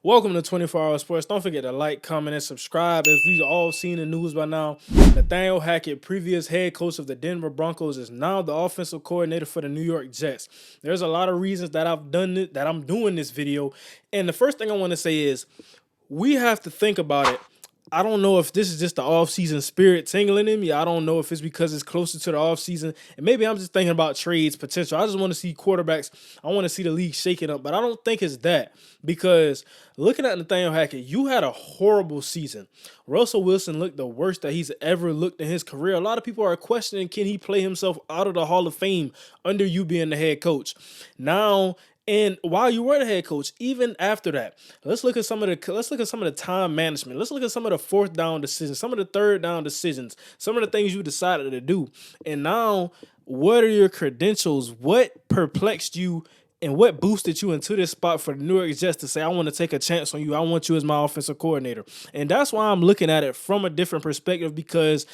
Welcome to 24-Hour Sports. Don't forget to like, comment, and subscribe. As we've all seen the news by now, Nathaniel Hackett, previous head coach of the Denver Broncos, is now the offensive coordinator for the New York Jets. There's a lot of reasons that I'm doing this video, and the first thing I want to say is we have to think about it. I don't know if this is just the offseason spirit tingling in me. I don't know if it's because it's closer to the offseason. And maybe I'm just thinking about trades potential. I just want to see quarterbacks. I want to see the league shaking up. But I don't think it's that. Because looking at Nathaniel Hackett, you had a horrible season. Russell Wilson looked the worst that he's ever looked in his career. A lot of people are questioning, can he play himself out of the Hall of Fame under you being the head coach? Now, and while you were the head coach, even after that, let's look at some of the time management. Let's look at some of the fourth down decisions, some of the third down decisions, some of the things you decided to do. And now, what are your credentials? What perplexed you and what boosted you into this spot for the New York Jets to say, I want to take a chance on you. I want you as my offensive coordinator. And that's why I'm looking at it from a different perspective, because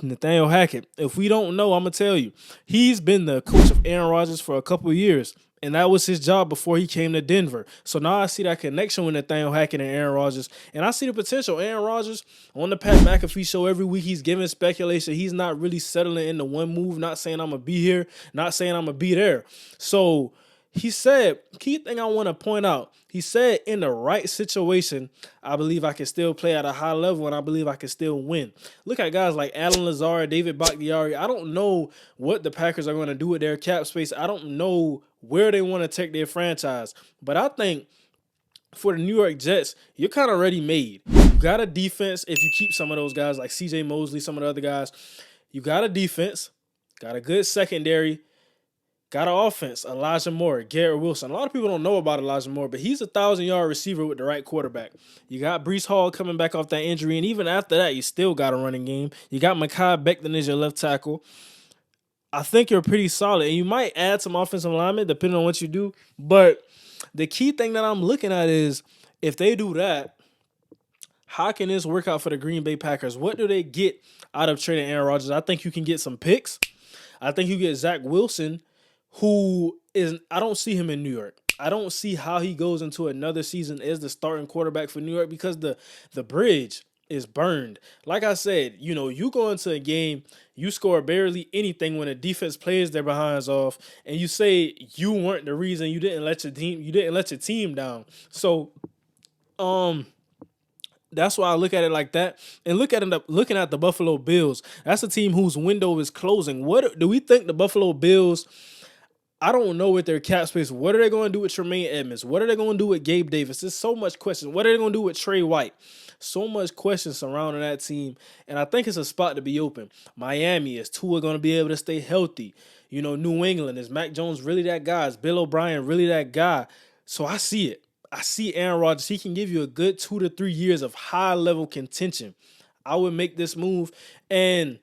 Nathaniel Hackett, if we don't know, I'm going to tell you, he's been the coach of Aaron Rodgers for a couple of years. And that was his job before he came to Denver. So now I see that connection with Nathaniel Hackett and Aaron Rodgers. And I see the potential. Aaron Rodgers, on the Pat McAfee Show every week, he's giving speculation. He's not really settling into one move, not saying I'm going to be here, not saying I'm going to be there. So he said, key thing I want to point out, he said in the right situation, I believe I can still play at a high level and I believe I can still win. Look at guys like Alan Lazard, David Bakhtiari. I don't know what the Packers are going to do with their cap space. I don't know where they want to take their franchise. But I think for the New York Jets, you're kind of ready made. You got a defense if you keep some of those guys like C.J. Mosley, some of the other guys. You got a defense, got a good secondary, got an offense, Elijah Moore, Garrett Wilson. A lot of people don't know about Elijah Moore, but he's a 1,000-yard receiver with the right quarterback. You got Breece Hall coming back off that injury, and even after that, you still got a running game. You got Mekhi Becton as your left tackle. I think you're pretty solid, and you might add some offensive linemen depending on what you do. But the key thing that I'm looking at is if they do that, how can this work out for the Green Bay Packers? What do they get out of trading Aaron Rodgers? I think you can get some picks. I think you get Zach Wilson, who is, I don't see him in New York. I don't see how he goes into another season as the starting quarterback for New York because the bridge is burned. Like I said, you go into a game, you score barely anything when a defense plays their behinds off, and you say you weren't the reason you didn't let your team down. So, that's why I look at it like that. And looking at the Buffalo Bills, that's a team whose window is closing. What do we think the Buffalo Bills? I don't know with their cap space. What are they going to do with Tremaine Edmonds? What are they going to do with Gabe Davis? There's so much question. What are they going to do with Trey White? So much questions surrounding that team, and I think it's a spot to be open. Miami, is Tua going to be able to stay healthy? New England, is Mac Jones really that guy? Is Bill O'Brien really that guy? So I see it. I see Aaron Rodgers. He can give you a good 2 to 3 years of high-level contention. I would make this move, and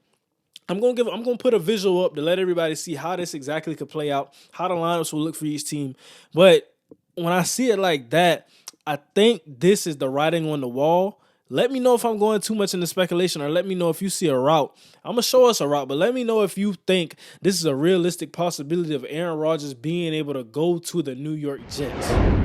I'm gonna put a visual up to let everybody see how this exactly could play out, how the lineups will look for each team. But when I see it like that, I think this is the writing on the wall. Let me know if I'm going too much into speculation, or let me know if you see a route. I'm going to show us a route, but let me know if you think this is a realistic possibility of Aaron Rodgers being able to go to the New York Jets.